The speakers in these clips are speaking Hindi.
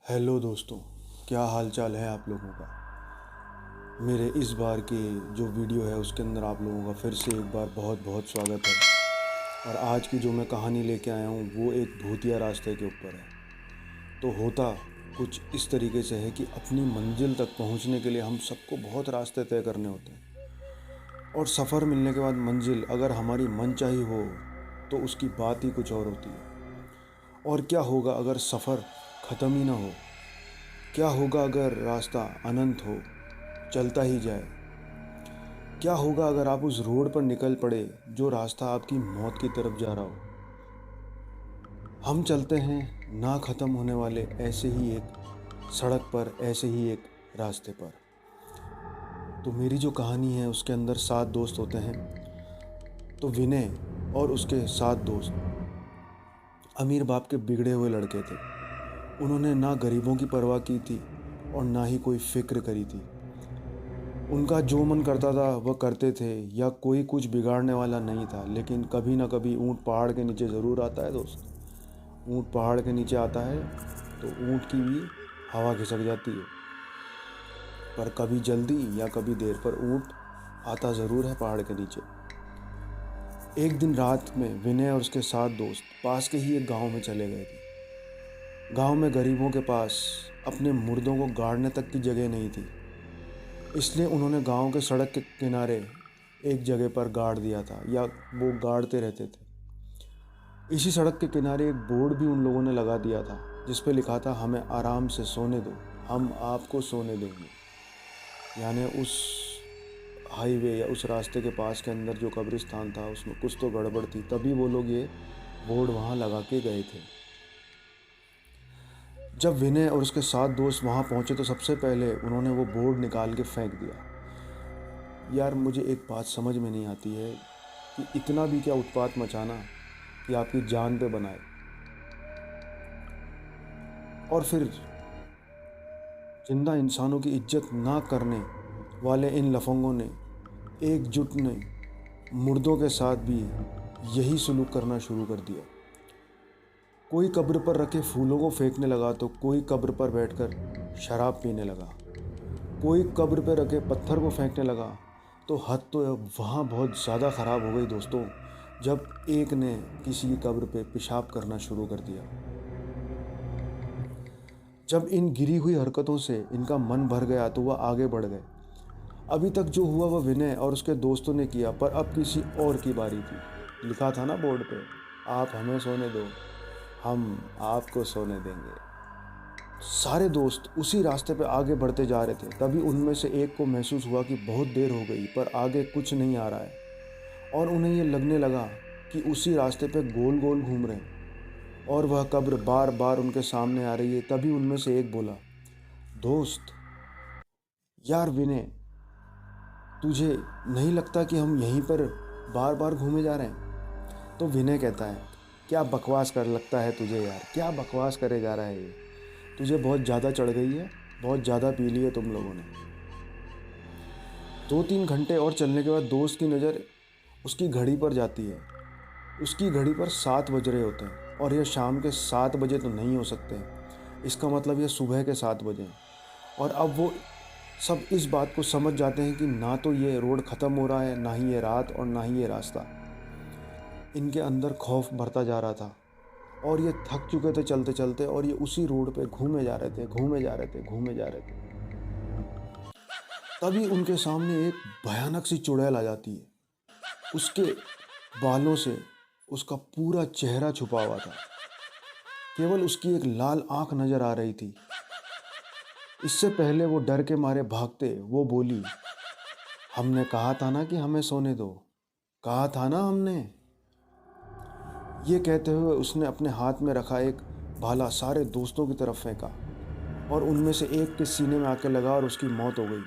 हेलो दोस्तों, क्या हाल चाल है आप लोगों का। मेरे इस बार के जो वीडियो है उसके अंदर आप लोगों का फिर से एक बार बहुत बहुत स्वागत है। और आज की जो मैं कहानी लेके आया हूँ वो एक भूतिया रास्ते के ऊपर है। तो होता कुछ इस तरीके से है कि अपनी मंजिल तक पहुँचने के लिए हम सबको बहुत रास्ते तय करने होते हैं। और सफ़र मिलने के बाद मंजिल अगर हमारी मनचाही हो तो उसकी बात ही कुछ और होती है। और क्या होगा अगर सफ़र ख़त्म ही ना हो। क्या होगा अगर रास्ता अनंत हो, चलता ही जाए। क्या होगा अगर आप उस रोड पर निकल पड़े जो रास्ता आपकी मौत की तरफ जा रहा हो। हम चलते हैं ना ख़त्म होने वाले ऐसे ही एक सड़क पर, ऐसे ही एक रास्ते पर। तो मेरी जो कहानी है उसके अंदर 7 दोस्त होते हैं। तो विनय और उसके 7 दोस्त अमीर बाप के बिगड़े हुए लड़के थे। उन्होंने ना गरीबों की परवाह की थी और ना ही कोई फ़िक्र करी थी। उनका जो मन करता था वह करते थे, या कोई कुछ बिगाड़ने वाला नहीं था। लेकिन कभी ना कभी ऊँट पहाड़ के नीचे ज़रूर आता है दोस्त। ऊँट पहाड़ के नीचे आता है तो ऊँट की भी हवा खिसक जाती है। पर कभी जल्दी या कभी देर पर ऊँट आता ज़रूर है पहाड़ के नीचे। एक दिन रात में विनय और उसके 7 दोस्त पास के ही एक गांव में चले गए थे। गांव में गरीबों के पास अपने मुर्दों को गाड़ने तक की जगह नहीं थी। इसलिए उन्होंने गांव के सड़क के किनारे एक जगह पर गाड़ दिया था, या वो गाड़ते रहते थे। इसी सड़क के किनारे एक बोर्ड भी उन लोगों ने लगा दिया था जिस पे लिखा था, हमें आराम से सोने दो, हम आपको सोने देंगे। यानी उस हाईवे या उस रास्ते के पास के अंदर जो कब्रिस्तान था उसमें कुछ तो गड़बड़ थी, तभी वो लोग ये बोर्ड वहाँ लगा के गए थे। जब विनय और उसके 7 दोस्त वहाँ पहुँचे तो सबसे पहले उन्होंने वो बोर्ड निकाल के फेंक दिया। यार, मुझे एक बात समझ में नहीं आती है कि इतना भी क्या उत्पात मचाना कि आपकी जान पे बनाए। और फिर जिंदा इंसानों की इज्जत ना करने वाले इन लफंगों ने एकजुट ने मुर्दों के साथ भी यही सलूक करना शुरू कर दिया। कोई कब्र पर रखे फूलों को फेंकने लगा तो कोई कब्र पर बैठकर शराब पीने लगा। कोई कब्र पर रखे पत्थर को फेंकने लगा। तो हद तो वहाँ बहुत ज़्यादा ख़राब हो गई दोस्तों, जब एक ने किसी की कब्र पे पेशाब करना शुरू कर दिया। जब इन गिरी हुई हरकतों से इनका मन भर गया तो वह आगे बढ़ गए। अभी तक जो हुआ वह विनय और उसके दोस्तों ने किया, पर अब किसी और की बारी थी। लिखा था ना बोर्ड पे, आप हमें सोने दो, हम आपको सोने देंगे। सारे दोस्त उसी रास्ते पे आगे बढ़ते जा रहे थे। तभी उनमें से एक को महसूस हुआ कि बहुत देर हो गई पर आगे कुछ नहीं आ रहा है। और उन्हें ये लगने लगा कि उसी रास्ते पे गोल गोल घूम रहे हैं और वह कब्र बार बार उनके सामने आ रही है। तभी उनमें से एक बोला, दोस्त, यार विनय, तुझे नहीं लगता कि हम यहीं पर बार बार घूमे जा रहे हैं? तो विनय कहता है, क्या बकवास कर लगता है तुझे यार, क्या बकवास करे जा रहा है ये। तुझे बहुत ज़्यादा चढ़ गई है, बहुत ज़्यादा पी ली है तुम लोगों ने। 2-3 घंटे और चलने के बाद दोस्त की नज़र उसकी घड़ी पर जाती है। उसकी घड़ी पर 7 बज रहे होते हैं और यह शाम के 7 बजे तो नहीं हो सकते। इसका मतलब यह सुबह के 7 बजे हैं। और अब वो सब इस बात को समझ जाते हैं कि ना तो ये रोड ख़त्म हो रहा है, ना ही ये रात और ना ही ये रास्ता। इनके अंदर खौफ बढ़ता जा रहा था और ये थक चुके थे चलते चलते, और ये उसी रोड पे घूमे जा रहे थे, घूमे जा रहे थे, घूमे जा रहे थे। तभी उनके सामने एक भयानक सी चुड़ैल आ जाती है। उसके बालों से उसका पूरा चेहरा छुपा हुआ था, केवल उसकी एक लाल आंख नजर आ रही थी। इससे पहले वो डर के मारे भागते वो बोली, हमने कहा था ना कि हमें सोने दो, कहा था ना हमने। ये कहते हुए उसने अपने हाथ में रखा एक भाला सारे दोस्तों की तरफ फेंका और उनमें से एक के सीने में आकर लगा और उसकी मौत हो गई।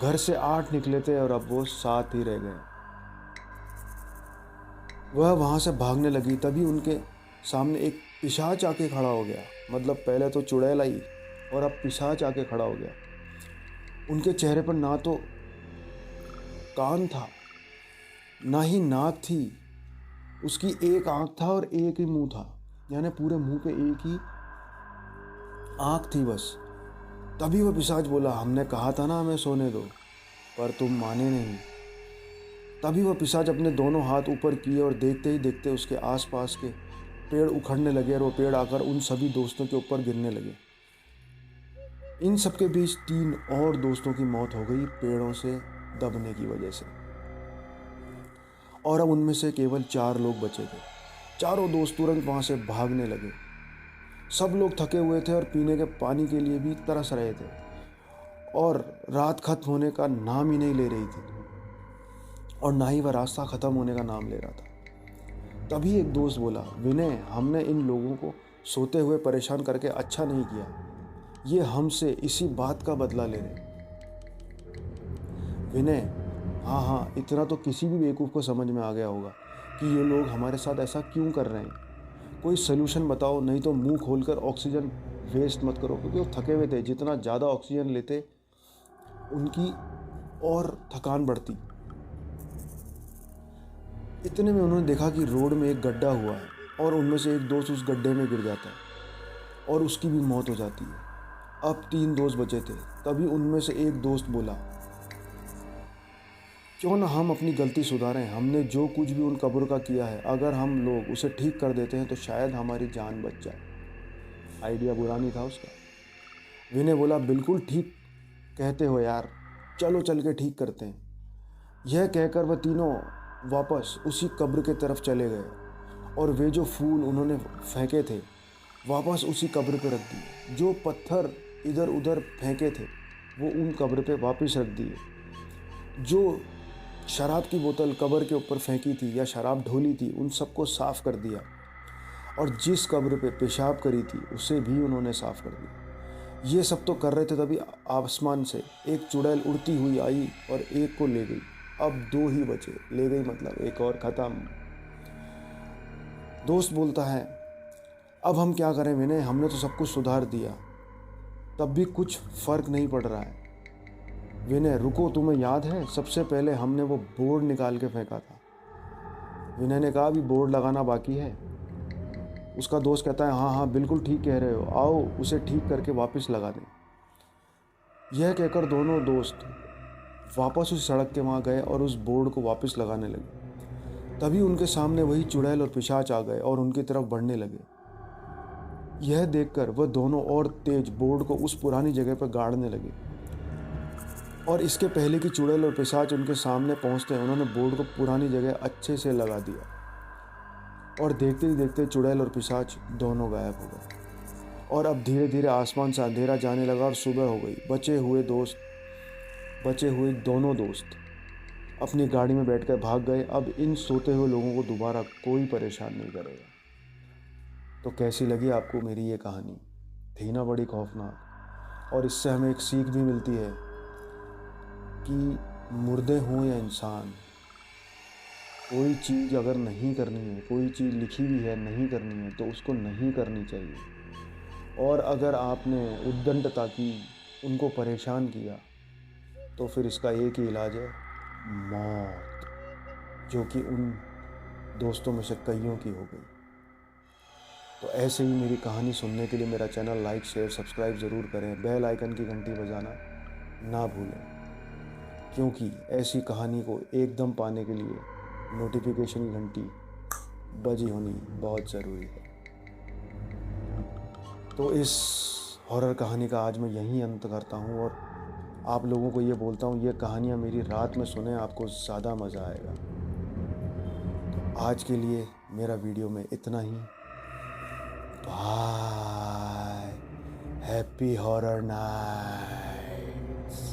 घर से 8 निकले थे और अब वो 7 ही रह गए। वह वहाँ से भागने लगी, तभी उनके सामने एक पिशाच आके खड़ा हो गया। मतलब पहले तो चुड़ैल आई और अब पिशाच आके खड़ा हो गया। उनके चेहरे पर ना तो कान था, ना ही नाक थी। उसकी एक आंख था और एक ही मुंह था, यानी पूरे मुंह पे एक ही आँख थी बस। तभी वह पिशाच बोला, हमने कहा था ना हमें सोने दो, पर तुम माने नहीं। तभी वह पिशाच अपने दोनों हाथ ऊपर किए और देखते ही देखते उसके आसपास के पेड़ उखड़ने लगे और वो पेड़ आकर उन सभी दोस्तों के ऊपर गिरने लगे। इन सबके बीच 3 और दोस्तों की मौत हो गई पेड़ों से दबने की वजह से, और अब उनमें से केवल 4 लोग बचे थे। चारों दोस्त तुरंत वहाँ से भागने लगे। सब लोग थके हुए थे और पीने के पानी के लिए भी तरस रहे थे, और रात खत्म होने का नाम ही नहीं ले रही थी, और ना ही वह रास्ता ख़त्म होने का नाम ले रहा था। तभी एक दोस्त बोला, विनय, हमने इन लोगों को सोते हुए परेशान करके अच्छा नहीं किया। ये हमसे इसी बात का बदला ले रहे। विनय, हाँ हाँ, इतना तो किसी भी बेवकूफ़ को समझ में आ गया होगा कि ये लोग हमारे साथ ऐसा क्यों कर रहे हैं। कोई सलूशन बताओ, नहीं तो मुंह खोलकर ऑक्सीजन वेस्ट मत करो, क्योंकि वो थके हुए थे। जितना ज़्यादा ऑक्सीजन लेते उनकी और थकान बढ़ती। इतने में उन्होंने देखा कि रोड में एक गड्ढा हुआ है और उनमें से एक दोस्त उस गड्ढे में गिर जाता है और उसकी भी मौत हो जाती है। अब 3 दोस्त बचे थे। तभी उनमें से एक दोस्त बोला, क्यों ना हम अपनी गलती सुधारें। हमने जो कुछ भी उन कब्र का किया है, अगर हम लोग उसे ठीक कर देते हैं तो शायद हमारी जान बच जाए। आइडिया बुरा नहीं था उसका। विनय बोला, बिल्कुल ठीक कहते हो यार, चलो चल के ठीक करते हैं। यह कहकर वह तीनों वापस उसी कब्र के तरफ चले गए और वे जो फूल उन्होंने फेंके थे वापस उसी कब्र पे रख दिए। जो पत्थर इधर उधर फेंके थे वो उन कब्र पे वापस रख दिए। जो शराब की बोतल कब्र के ऊपर फेंकी थी या शराब ढोली थी, उन सबको साफ़ कर दिया, और जिस कब्र पे पेशाब करी थी उसे भी उन्होंने साफ़ कर दिया। ये सब तो कर रहे थे, तभी आसमान से एक चुड़ैल उड़ती हुई आई और एक को ले गई। अब 2 ही बचे। ले गई मतलब एक और ख़त्म। दोस्त बोलता है, अब हम क्या करें विनय, हमने तो सब कुछ सुधार दिया, तब भी कुछ फ़र्क नहीं पड़ रहा है। विनय, रुको, तुम्हें याद है सबसे पहले हमने वो बोर्ड निकाल के फेंका था। विनय ने कहा, अभी बोर्ड लगाना बाकी है। उसका दोस्त कहता है, हाँ हाँ बिल्कुल ठीक कह रहे हो, आओ उसे ठीक करके वापस लगा दें। यह कहकर दोनों दोस्त वापस उस सड़क के वहाँ गए और उस बोर्ड को वापस लगाने लगे। तभी उनके सामने वही चुड़ैल और पिशाच आ गए और उनकी तरफ बढ़ने लगे। यह देखकर वह दोनों और तेज बोर्ड को उस पुरानी जगह पर गाड़ने लगे, और इसके पहले कि चुड़ैल और पिशाच उनके सामने पहुंचते हैं, उन्होंने बोर्ड को पुरानी जगह अच्छे से लगा दिया, और देखते ही देखते चुड़ैल और पिशाच दोनों गायब हो गए। और अब धीरे धीरे आसमान से अंधेरा जाने लगा और सुबह हो गई। बचे हुए दोनों दोस्त अपनी गाड़ी में बैठकर भाग गए। अब इन सोते हुए लोगों को दोबारा कोई परेशान नहीं करेगा। तो कैसी लगी आपको मेरी ये कहानी? थी ना बड़ी खौफनाक? और इससे हमें एक सीख भी मिलती है कि मुर्दे हों या इंसान, कोई चीज़ अगर नहीं करनी है, कोई चीज़ लिखी भी है नहीं करनी है, तो उसको नहीं करनी चाहिए। और अगर आपने उद्दंडता की, उनको परेशान किया, तो फिर इसका एक ही इलाज है, मौत, जो कि उन दोस्तों में से कईयों की हो गई। तो ऐसे ही मेरी कहानी सुनने के लिए मेरा चैनल लाइक शेयर सब्सक्राइब ज़रूर करें। बेल आइकन की घंटी बजाना ना भूलें, क्योंकि ऐसी कहानी को एकदम पाने के लिए नोटिफिकेशन की घंटी बजी होनी बहुत ज़रूरी है। तो इस हॉरर कहानी का आज मैं यहीं अंत करता हूँ, और आप लोगों को ये बोलता हूँ, ये कहानियाँ मेरी रात में सुने, आपको ज़्यादा मज़ा आएगा। तो आज के लिए मेरा वीडियो में इतना ही। Bye, happy horror night.